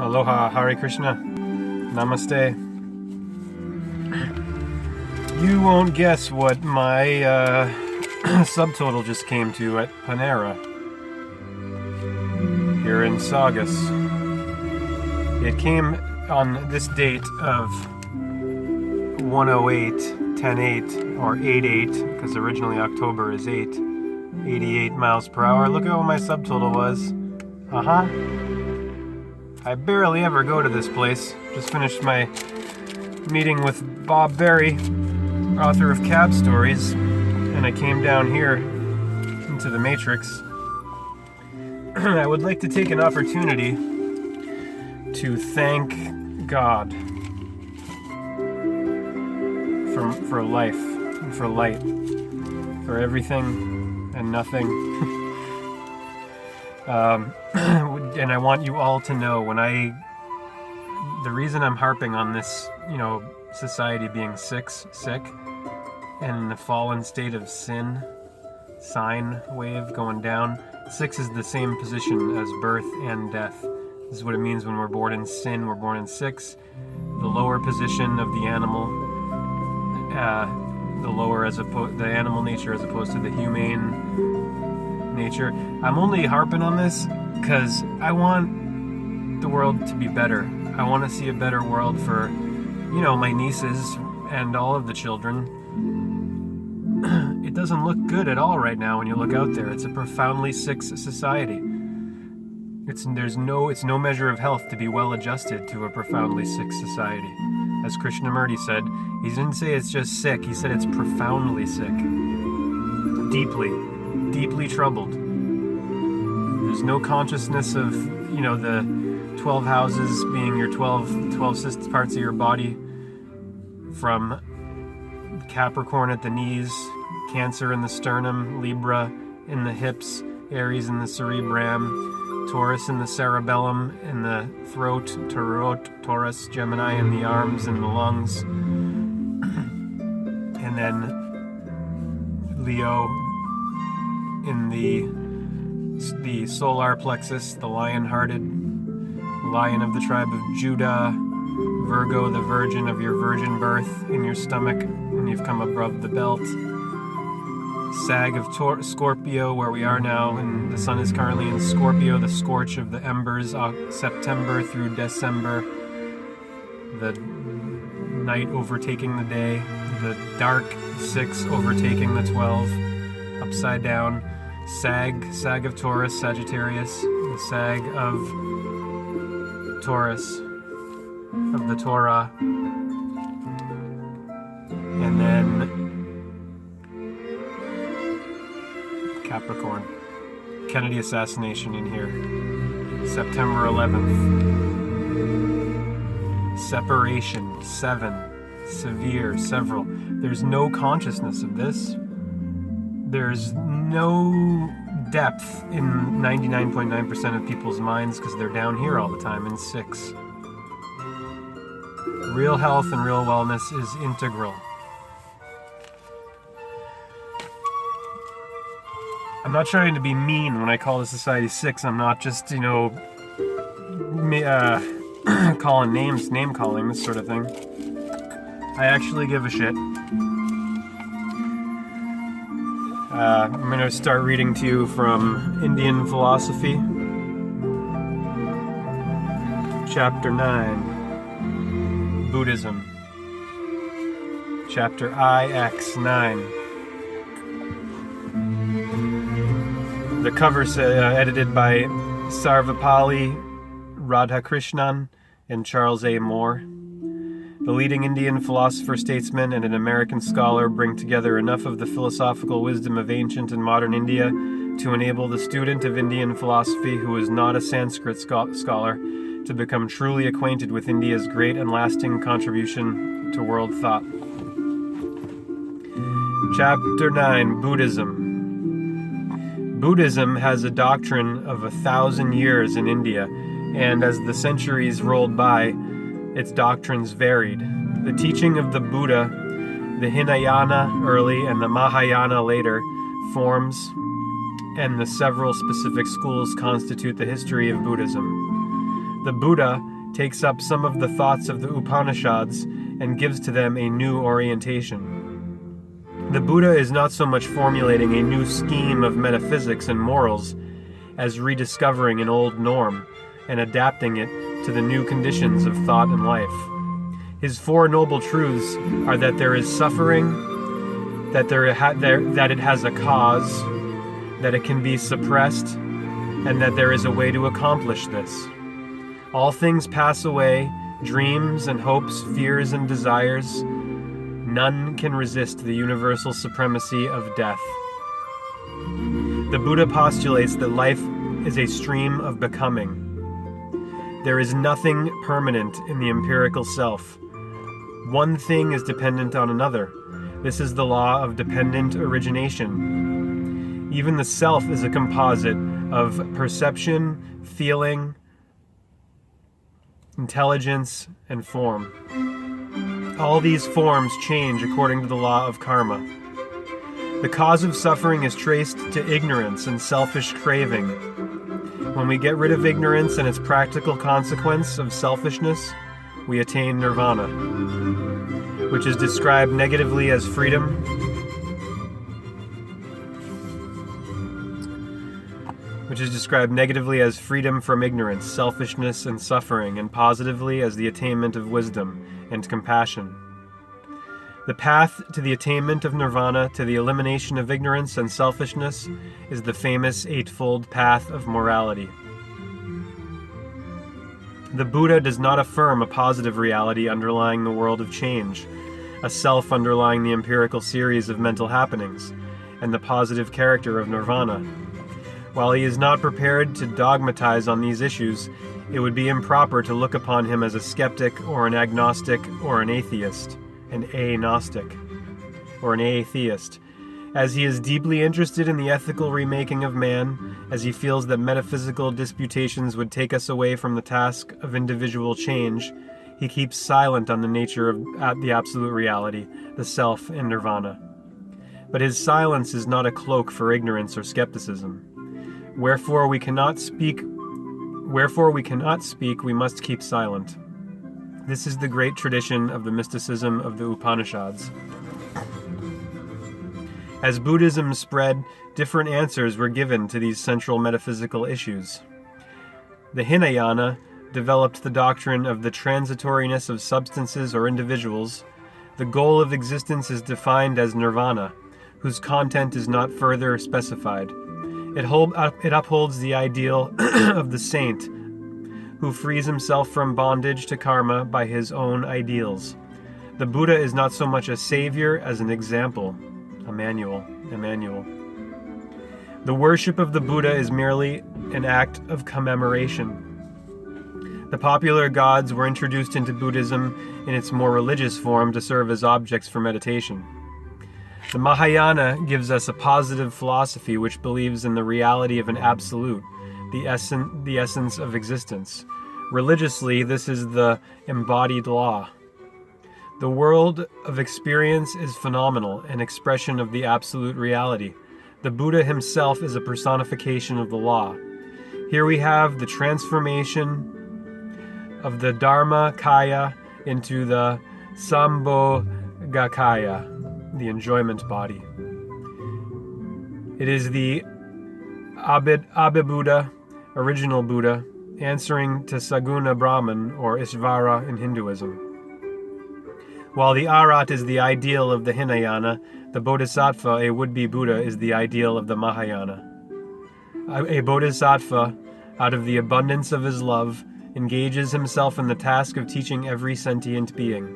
Aloha, Hare Krishna, Namaste. You won't guess what my subtotal just came to at Panera here in Saugus. It came on this date of 108-10-8 or 8-8, because originally October is 88 miles per hour. Look at what my subtotal was. I barely ever go to this place. Just finished my meeting with Bob Berry, author of Cab Stories, and I came down here into the Matrix. I would like to take an opportunity to thank God for life, for light, for everything and nothing. And I want you all to know the reason I'm harping on this, society being sick, and in the fallen state of sin, sine wave going down. 6 is the same position as birth and death. This is what it means when we're born in sin. We're born in 6. The lower position of the animal, the animal nature as opposed to the humane nature. I'm only harping on this because I want the world to be better. I want to see a better world for, my nieces and all of the children. It doesn't look good at all right now when you look out there. It's a profoundly sick society. It's no measure of health to be well adjusted to a profoundly sick society. As Krishnamurti said, he didn't say it's just sick, he said it's profoundly sick. Deeply troubled. There's no consciousness of, the 12 houses being your 12 parts of your body, from Capricorn at the knees, Cancer in the sternum, Libra in the hips, Aries in the cerebrum, Taurus in the cerebellum, in the throat, Taurus, Gemini in the arms and the lungs, and then Leo in the solar plexus, the lion-hearted lion of the tribe of Judah, Virgo, the virgin of your virgin birth in your stomach when you've come above the belt, Sag of Scorpio, where we are now, and the sun is currently in Scorpio, the scorch of the embers, September through December, the night overtaking the day, the dark 6 overtaking the 12, upside down, Sag of Taurus, Sagittarius, the Sag of Taurus, of the Torah, and then Capricorn. Kennedy assassination in here. September 11th. Separation, 7. Severe, several. There's no consciousness of this. There's no depth in 99.9% of people's minds because they're down here all the time in 6. Real health and real wellness is integral. I'm not trying to be mean when I call the society 6. I'm not just, calling names, name calling, this sort of thing. I actually give a shit. I'm going to start reading to you from Indian Philosophy, Chapter 9, Buddhism, Chapter IX9. The cover's edited by Sarvapalli Radhakrishnan and Charles A. Moore. The leading Indian philosopher, statesman, and an American scholar bring together enough of the philosophical wisdom of ancient and modern India to enable the student of Indian philosophy who is not a Sanskrit scholar to become truly acquainted with India's great and lasting contribution to world thought. Chapter 9, Buddhism. Buddhism has a doctrine of 1,000 years in India, and as the centuries rolled by, its doctrines varied. The teaching of the Buddha, the Hinayana early and the Mahayana later, forms and the several specific schools constitute the history of Buddhism. The Buddha takes up some of the thoughts of the Upanishads and gives to them a new orientation. The Buddha is not so much formulating a new scheme of metaphysics and morals as rediscovering an old norm and adapting it to the new conditions of thought and life. His four noble truths are that there is suffering, that it has a cause, that it can be suppressed, and that there is a way to accomplish this. All things pass away, dreams and hopes, fears and desires. None can resist the universal supremacy of death. The Buddha postulates that life is a stream of becoming. There is nothing permanent in the empirical self. One thing is dependent on another. This is the law of dependent origination. Even the self is a composite of perception, feeling, intelligence, and form. All these forms change according to the law of karma. The cause of suffering is traced to ignorance and selfish craving. When we get rid of ignorance and its practical consequence of selfishness, we attain nirvana, which is described negatively as freedom, from ignorance, selfishness, and suffering, and positively as the attainment of wisdom and compassion. The path to the attainment of nirvana, to the elimination of ignorance and selfishness, is the famous eightfold path of morality. The Buddha does not affirm a positive reality underlying the world of change, a self underlying the empirical series of mental happenings, and the positive character of nirvana. While he is not prepared to dogmatize on these issues, it would be improper to look upon him as a skeptic or an agnostic or an atheist, an agnostic or an atheist, as he is deeply interested in the ethical remaking of man, as he feels that metaphysical disputations would take us away from the task of individual change. He keeps silent on the nature of the absolute reality, the self, and nirvana. But his silence is not a cloak for ignorance or skepticism. Wherefore we cannot speak, we must keep silent. This is the great tradition of the mysticism of the Upanishads. As Buddhism spread, different answers were given to these central metaphysical issues. The Hinayana developed the doctrine of the transitoriness of substances or individuals. The goal of existence is defined as nirvana, whose content is not further specified. It upholds the ideal of the saint, who frees himself from bondage to karma by his own ideals. The Buddha is not so much a savior as an example, Emmanuel. The worship of the Buddha is merely an act of commemoration. The popular gods were introduced into Buddhism in its more religious form to serve as objects for meditation. The Mahayana gives us a positive philosophy which believes in the reality of an absolute, the essence of existence. Religiously, this is the embodied law. The world of experience is phenomenal, an expression of the absolute reality. The Buddha himself is a personification of the law. Here we have the transformation of the Dharmakaya into the Sambhogakaya, the enjoyment body. It is the Abhibuddha, original Buddha, answering to Saguna Brahman or Ishvara in Hinduism. While the Arat is the ideal of the Hinayana, the Bodhisattva, a would-be Buddha, is the ideal of the Mahayana. A Bodhisattva, out of the abundance of his love, engages himself in the task of teaching every sentient being.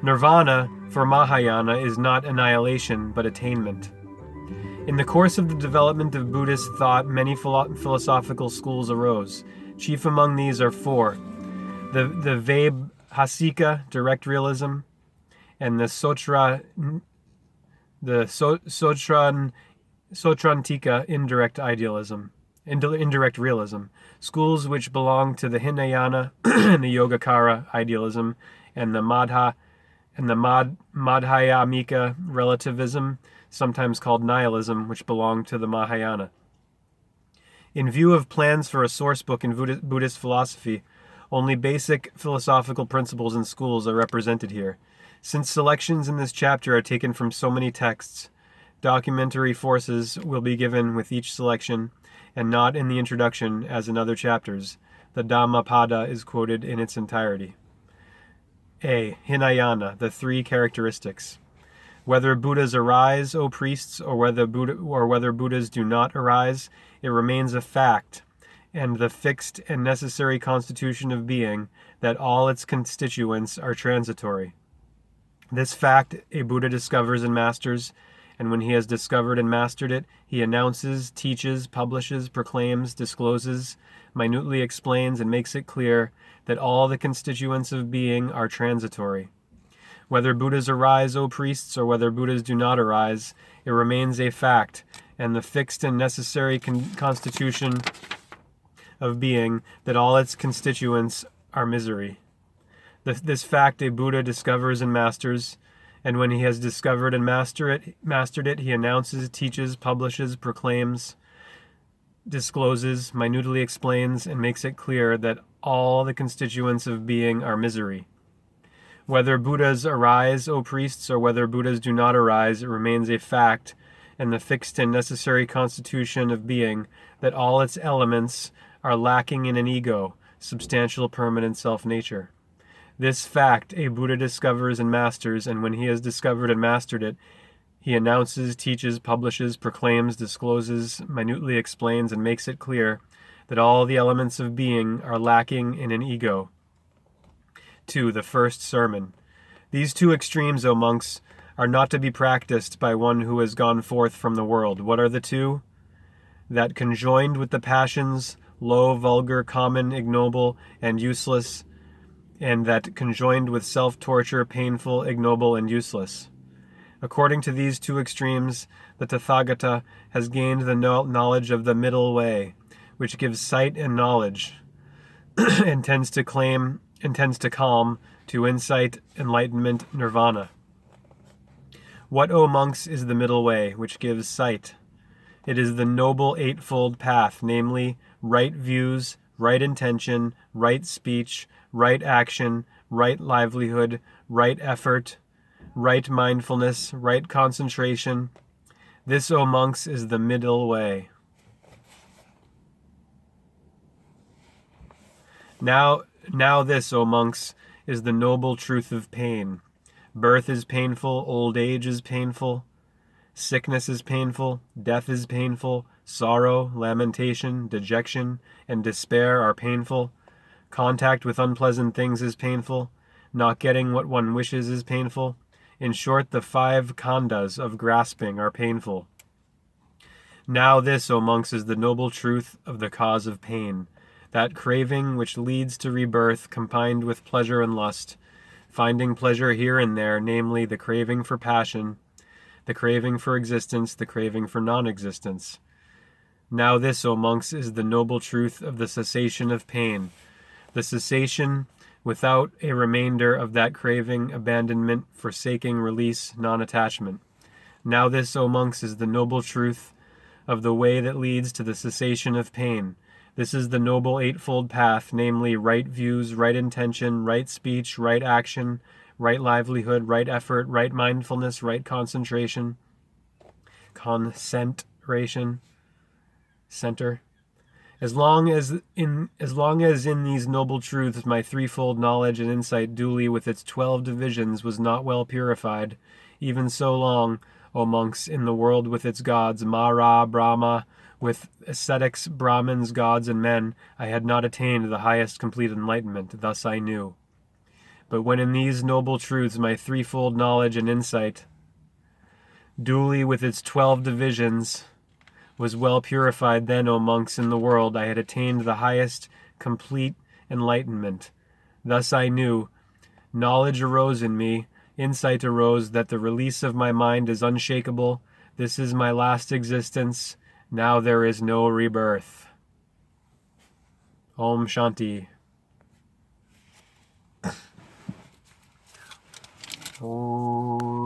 Nirvana, for Mahayana, is not annihilation, but attainment. In the course of the development of Buddhist thought, many philosophical schools arose. Chief among these are four: the Vaibhasika, direct realism, and the Sautrantika, indirect realism, schools which belong to the Hinayana and the Yogacara idealism, and the Madhyamika relativism, sometimes called nihilism, which belong to the Mahayana. In view of plans for a source book in Buddhist philosophy, only basic philosophical principles and schools are represented here. Since selections in this chapter are taken from so many texts, documentary forces will be given with each selection, and not in the introduction as in other chapters. The Dhammapada is quoted in its entirety. A. Hinayana, the three characteristics. Whether Buddhas arise, O priests, or whether Buddhas do not arise, it remains a fact, and the fixed and necessary constitution of being, that all its constituents are transitory. This fact a Buddha discovers and masters, and when he has discovered and mastered it, he announces, teaches, publishes, proclaims, discloses, minutely explains, and makes it clear that all the constituents of being are transitory. Whether Buddhas arise, O priests, or whether Buddhas do not arise, it remains a fact, and the fixed and necessary constitution of being, that all its constituents are misery. This fact a Buddha discovers and masters, and when he has discovered and mastered it, he announces, teaches, publishes, proclaims, discloses, minutely explains, and makes it clear that all the constituents of being are misery. Whether Buddhas arise, O priests, or whether Buddhas do not arise, it remains a fact, and the fixed and necessary constitution of being, that all its elements are lacking in an ego, substantial permanent self-nature. This fact a Buddha discovers and masters, and when he has discovered and mastered it, he announces, teaches, publishes, proclaims, discloses, minutely explains, and makes it clear that all the elements of being are lacking in an ego. 2. The first sermon. These two extremes, O monks, are not to be practiced by one who has gone forth from the world. What are the two? That conjoined with the passions, low, vulgar, common, ignoble, and useless, and that conjoined with self-torture, painful, ignoble, and useless. According to these two extremes, the Tathagata has gained the knowledge of the middle way, which gives sight and knowledge, and tends to calm, to insight, enlightenment, nirvana. What, O monks, is the middle way, which gives sight? It is the noble eightfold path, namely, right views, right intention, right speech, right action, right livelihood, right effort, right mindfulness, right concentration. This, O monks, is the middle way. Now this, O monks, is the noble truth of pain. Birth is painful, old age is painful, sickness is painful, death is painful, sorrow, lamentation, dejection, and despair are painful. Contact with unpleasant things is painful. Not getting what one wishes is painful. In short, the 5 khandhas of grasping are painful. Now this, O monks, is the noble truth of the cause of pain. That craving which leads to rebirth combined with pleasure and lust, finding pleasure here and there, namely the craving for passion, the craving for existence, the craving for non-existence. Now this, O monks, is the noble truth of the cessation of pain, the cessation without a remainder of that craving, abandonment, forsaking, release, non-attachment. Now this, O monks, is the noble truth of the way that leads to the cessation of pain. This is the noble eightfold path, namely right views, right intention, right speech, right action, right livelihood, right effort, right mindfulness, right concentration, center. As long as in these noble truths my threefold knowledge and insight duly with its 12 divisions was not well purified, even so long, O monks, in the world with its gods, Mara, Brahma, with ascetics, Brahmins, gods, and men, I had not attained the highest complete enlightenment. Thus I knew. But when in these noble truths my threefold knowledge and insight, duly with its 12 divisions, was well purified, then, O monks, in the world I had attained the highest complete enlightenment. Thus I knew. Knowledge arose in me, insight arose that the release of my mind is unshakable. This is my last existence. Now there is no rebirth. Om Shanti. Om.